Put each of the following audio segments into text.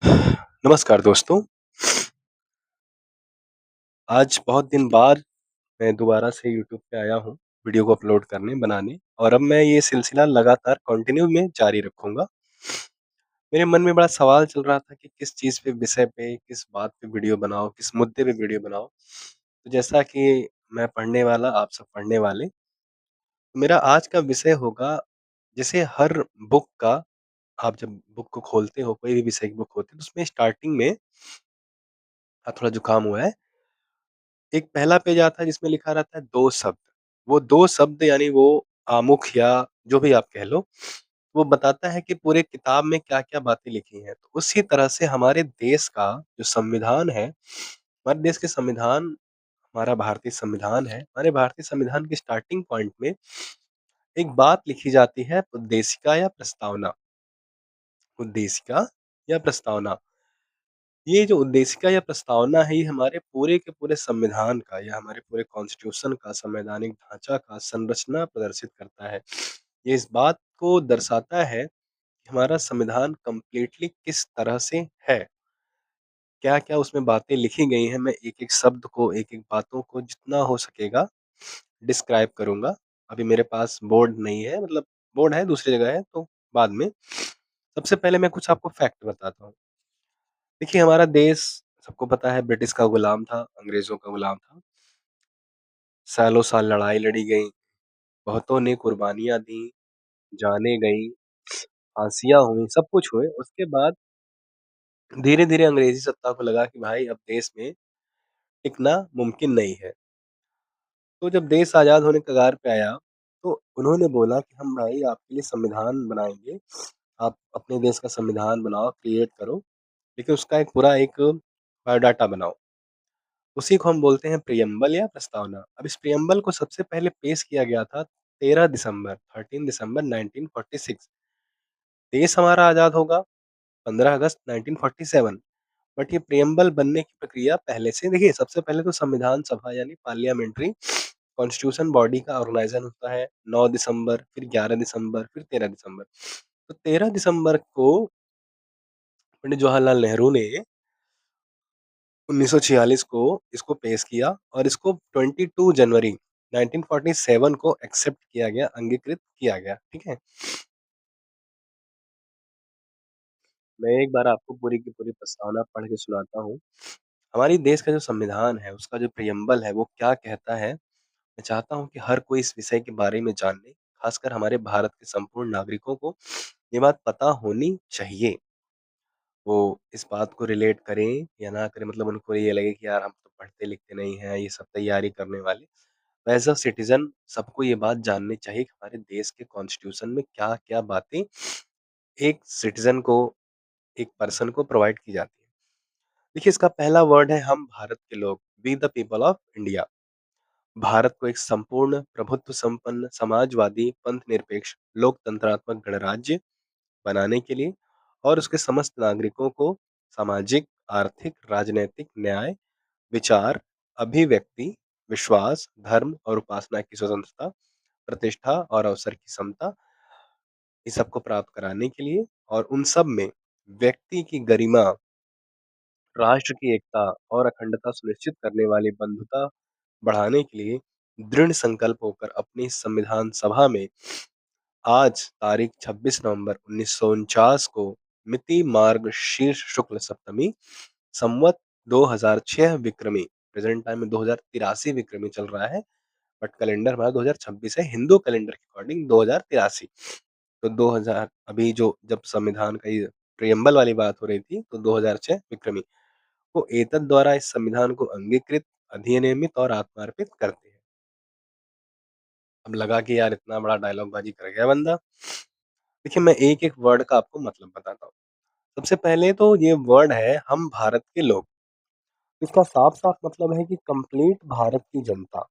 नमस्कार दोस्तों। आज बहुत दिन बाद मैं दोबारा से यूट्यूब पे आया हूँ, वीडियो को अपलोड करने, बनाने और अब मैं ये सिलसिला लगातार कंटिन्यू में जारी रखूँगा। मेरे मन में बड़ा सवाल चल रहा था कि किस चीज़ पे, विषय पे, किस बात पे वीडियो बनाऊँ, किस मुद्दे पे वीडियो बनाऊँ। तो जैसा कि मैं पढ़ने वाला, आप सब पढ़ने वाले, तो मेरा आज का विषय होगा, जैसे हर बुक का आप जब बुक को खोलते हो, कोई भी विषय की बुक होती है, तो उसमें स्टार्टिंग में थोड़ा जुकाम हुआ है। एक पहला पेज आता है जिसमें लिखा रहता है 2 शब्द। वो 2 शब्द यानी वो आमुख या जो भी आप कह लो, वो बताता है कि पूरे किताब में क्या-क्या बातें लिखी हैं। तो उसी तरह से हमारे देश का जो संविधान है, हमारे देश के संविधान हमारा भारतीय संविधान है। हमारे भारतीय संविधान के स्टार्टिंग पॉइंट में एक बात लिखी जाती है, उद्देशिका या प्रस्तावना। उद्देशिका या प्रस्तावना। ये जो उद्देशिका या प्रस्तावना है, ये हमारे पूरे के पूरे संविधान का या हमारे पूरे कॉन्स्टिट्यूशन का, संवैधानिक ढांचा का संरचना प्रदर्शित करता है। ये इस बात को दर्शाता है कि हमारा संविधान कंप्लीटली किस तरह से है। क्या-क्या उसमें बातें लिखी गई हैं, मैं एक-एक शब्द को, एक-एक बातों को जितना हो सकेगा डिस्क्राइब करूँगा। अभी मेरे पास बोर्ड नहीं है, मतलब बोर्ड है, दूसरी जगह है, तो बाद में। सबसे पहले मैं कुछ आपको फैक्ट बताता हूँ। देखिए, हमारा देश सबको पता है ब्रिटिश का गुलाम था, अंग्रेज़ों का गुलाम था। सालों-साल लड़ाई लड़ी गई, बहुतों ने कुर्बानियाँ दी, जानें गईं, फांसियाँ हुईं, सब कुछ हुए। उसके बाद धीरे-धीरे अंग्रेज़ी सत्ता को लगा कि भाई अब देश में टिकना मुमकिन नहीं है। तो जब देश आज़ाद होने के कगार पे आया, तो उन्होंने बोला कि हम भाई आपके लिए संविधान बनाएँगे, आप अपने देश का संविधान बनाओ, क्रिएट करो, लेकिन उसका एक पूरा एक बायोडाटा बनाओ। उसी को हम बोलते हैं प्रियम्बल या प्रस्तावना। अब इस प्रियम्बल को सबसे पहले पेश किया गया था 13 दिसंबर 13 दिसंबर 1946। देश हमारा आज़ाद होगा 15 अगस्त 1947। बट ये प्रियम्बल बनने की प्रक्रिया पहले से देखिए, सबसे पहले तो संविधान सभा यानी पार्लियामेंट्री कॉन्स्टिट्यूशन बॉडी का ऑर्गेनाइज़ेशन होता है 9 दिसंबर, फिर 11 दिसंबर, फिर 13 दिसंबर। तो 13 दिसंबर को पंडित जवाहरलाल नेहरू ने 1946 को इसको पेश किया और इसको 22 जनवरी 1947 को एक्सेप्ट किया गया, अंगीकृत किया गया, ठीक है? मैं एक बार आपको पूरी की पूरी प्रस्तावना पढ़ के सुनाता हूँ। हमारी देश का जो संविधान है, उसका जो प्रियम्बल है, वो क्या कहता है? मैं चाहता हूँ कि हर कोई इस विषय के बारे में जान ले, खासकर हमारे भारत के संपूर्ण नागरिकों को ये बात पता होनी चाहिए। वो इस बात को रिलेट करें या ना करें, मतलब उनको ये लगे कि यार हम तो पढ़ते-लिखते नहीं हैं, ये सब तैयारी करने वाले। तो एज़ अ सिटिज़न सबको ये बात जाननी चाहिए कि हमारे देश के कॉन्स्टिट्यूशन में क्या-क्या बातें एक सिटिज़न को, एक पर्सन को प्रोवाइड की जाती हैं। देखिए, इसका पहला वर्ड है हम भारत के लोग, we the people of India. Bharat को एक संपूर्ण प्रभुत्व संपन्न समाजवादी पंथ निरपेक्ष लोकतंत्रात्मक गणराज्य बनाने के लिए और उसके समस्त नागरिकों को सामाजिक, आर्थिक, राजनैतिक न्याय, विचार, अभिव्यक्ति, विश्वास, धर्म और उपासना की स्वतंत्रता, प्रतिष्ठा और अवसर की समता, इस सब को प्राप्त कराने के लिए और उन सब में व्यक्ति की गरिमा, राष्ट्र की एकता और अखंडता सुनिश्चित करने वाली बंधुता बढ़ाने के लिए दृढ़ संकल्प होकर अपनी संविधान सभा में आज तारीख 26 नवंबर 1949 को मिति मार्ग शीर्ष शुक्ल सप्तमी संवत 2006 विक्रमी, प्रेजेंट टाइम में 2083 विक्रमी चल रहा है, बट कैलेंडर हमारा 2026 है, हिंदू कैलेंडर के अकॉर्डिंग 2083। तो 2000 अभी जो जब संविधान का ये प्रियम्बल वाली बात हो रही थी, तो 2006 विक्रमी को एतद द्वारा इस संविधान को अंगीकृत, अधिनियमित और आत्मार्पित करते हैं। अब लगा कि यार इतना बड़ा डायलॉग बाजी कर गया बंदा। देखिए, मैं एक-एक वर्ड का आपको मतलब बताता हूँ। सबसे पहले तो ये वर्ड है हम भारत के लोग। इसका साफ-साफ मतलब है कि कंप्लीट भारत की जनता,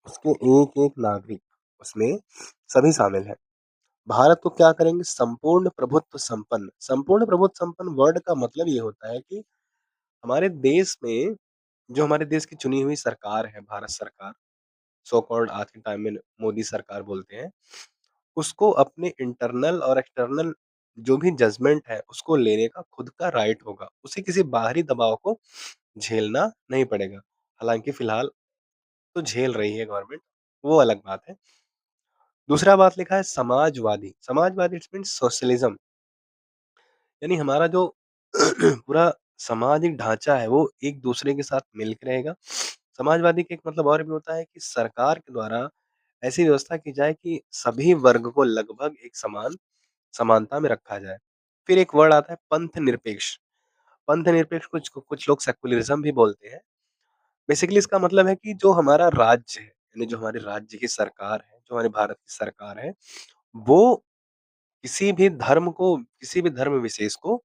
उसके एक-एक नागरिक, उसमें सभी शामिल हैं। भारत को क्या करेंगे? संपूर्ण प्रभुत्व संपन्न। संपूर्ण प्रभुत्व संपन्न वर्ड का मतलब ये होता है कि हमारे देश में जो हमारे देश की चुनी हुई सरकार है, भारत सरकार, सो कॉल्ड आज के टाइम में मोदी सरकार बोलते हैं, उसको अपने इंटरनल और एक्सटर्नल जो भी जजमेंट है उसको लेने का खुद का राइट होगा। उसे किसी बाहरी दबाव को झेलना नहीं पड़ेगा। हालाँकि फिलहाल तो झेल रही है गवर्नमेंट, वो अलग बात है। दूसरा बात लिखा है Samajwadi, Samajwadi it's means socialism, यानी हमारा जो पूरा सामाजिक ढाँचा है वो एक-दूसरे के साथ मिल के रहेगा। समाजवादी का एक मतलब और भी होता है कि सरकार के द्वारा ऐसी व्यवस्था की जाए कि सभी वर्ग को लगभग एक समान समानता में रखा जाए। फिर एक वर्ड आता है पंथ निरपेक्ष। पंथ निरपेक्ष कुछ कुछ लोग सेक्युलरिज़्म भी बोलते हैं। बेसिकली इसका मतलब है कि जो हमारा राज्य है, यानी जो हमारे राज्य की सरकार है, जो हमारे भारत की सरकार है, वो किसी भी धर्म विशेष को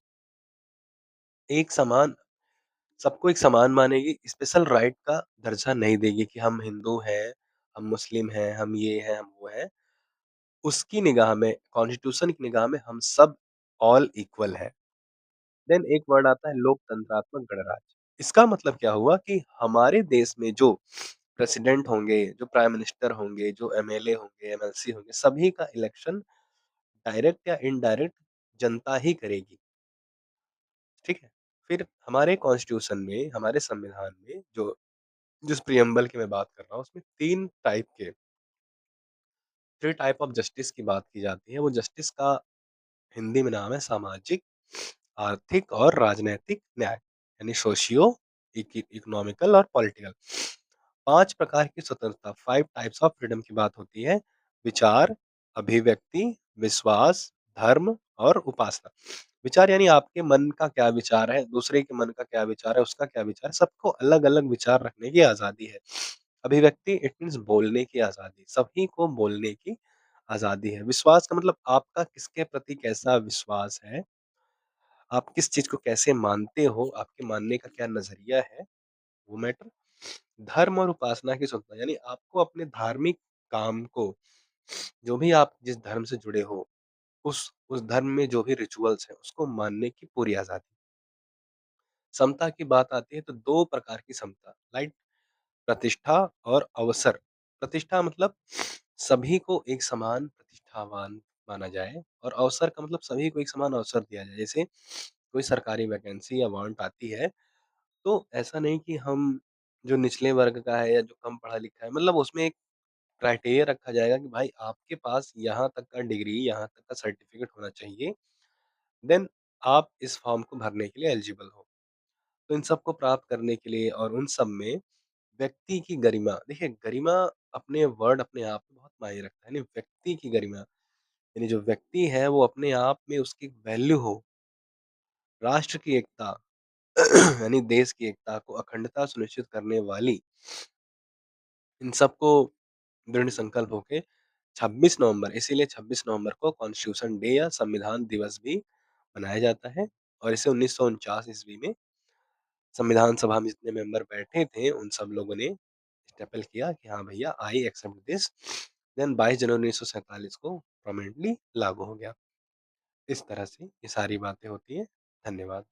एक समान सबको एक समान मानेगी, स्पेशल राइट का दर्जा नहीं देगी कि हम हिंदू हैं, हम मुस्लिम हैं, हम ये हैं, हम वो हैं। उसकी निगाह में, कॉन्स्टिट्यूशन की निगाह में हम सब ऑल इक्वल हैं। देन एक वर्ड आता है लोकतंत्रात्मक गणराज्य। इसका मतलब क्या हुआ कि हमारे देश में जो प्रेसिडेंट होंगे, जो प्राइम मिनिस्टर होंगे, जो एमएलए होंगे, एमएलसी होंगे, सभी का इलेक्शन डायरेक्ट या इनडायरेक्ट जनता ही करेगी, ठीक है? फिर हमारे कॉन्स्टिट्यूशन में, हमारे संविधान में जो जिस प्रिएम्बल की मैं बात कर रहा हूँ, उसमें 3 टाइप ऑफ जस्टिस की बात की जाती है। वो जस्टिस का हिंदी में नाम है सामाजिक, आर्थिक और राजनैतिक न्याय, यानी सोशियो इकोनॉमिकल और पॉलिटिकल। 5 प्रकार की स्वतंत्रता, 5 टाइप्स ऑफ फ्रीडम की बात होती है। विचार, अभिव्यक्ति, विश्वास, धर्म और उपासना। विचार यानी आपके मन का क्या विचार है, दूसरे के मन का क्या विचार है, उसका क्या विचार है, सबको अलग-अलग विचार रखने की आज़ादी है। अभिव्यक्ति इट मीन्स बोलने की आज़ादी, सभी को बोलने की आज़ादी है। विश्वास का मतलब आपका किसके प्रति कैसा विश्वास है, आप किस चीज़ को कैसे मानते हो, आपके मानने का क्या नज़रिया है, वो मैटर। धर्म और उपासना की स्वतंत्रता यानी आपको अपने धार्मिक काम को, जो भी आप जिस धर्म से जुड़े हो, उस धर्म में जो भी रिचुअल्स हैं, उसको मानने की पूरी आज़ादी। समता की बात आती है तो 2 प्रकार की समता, राइट? प्रतिष्ठा और अवसर। प्रतिष्ठा मतलब सभी को एक समान प्रतिष्ठावान माना जाए और अवसर का मतलब सभी को एक समान अवसर दिया जाए। जैसे कोई सरकारी वैकेंसी या वांट आती है, तो ऐसा नहीं कि हम जो निचले वर्ग का है या जो कम पढ़ा-लिखा है, मतलब उसमें एक क्राइटेरिया रखा जाएगा कि भाई आपके पास यहाँ तक का डिग्री, यहाँ तक का सर्टिफ़िकेट होना चाहिए, देन आप इस फॉर्म को भरने के लिए एलिजिबल हो। तो इन सबको प्राप्त करने के लिए और उन सब में व्यक्ति की गरिमा, देखिए गरिमा अपने वर्ड अपने आप में बहुत मायने रखता है, यानी व्यक्ति की गरिमा, यानी जो व्यक्ति है वो अपने आप में उसकी वैल्यू हो, राष्ट्र की एकता यानी देश की एकता को अखंडता सुनिश्चित करने वाली, इन सबको दृढ़ संकल्प होके 26 नवंबर, इसीलिए 26 नवंबर को कॉन्स्टिट्यूशन डे या संविधान दिवस भी मनाया जाता है और इसे 1949 ईस्वी में संविधान सभा में जितने मेंबर बैठे थे, उन सब लोगों ने स्टेपल किया कि हाँ भैया आई एक्सेप्ट दिस, देन 22 जनवरी 1947 को परमानेंटली लागू हो गया। इस तरह से ये सारी बातें होती हैं। धन्यवाद।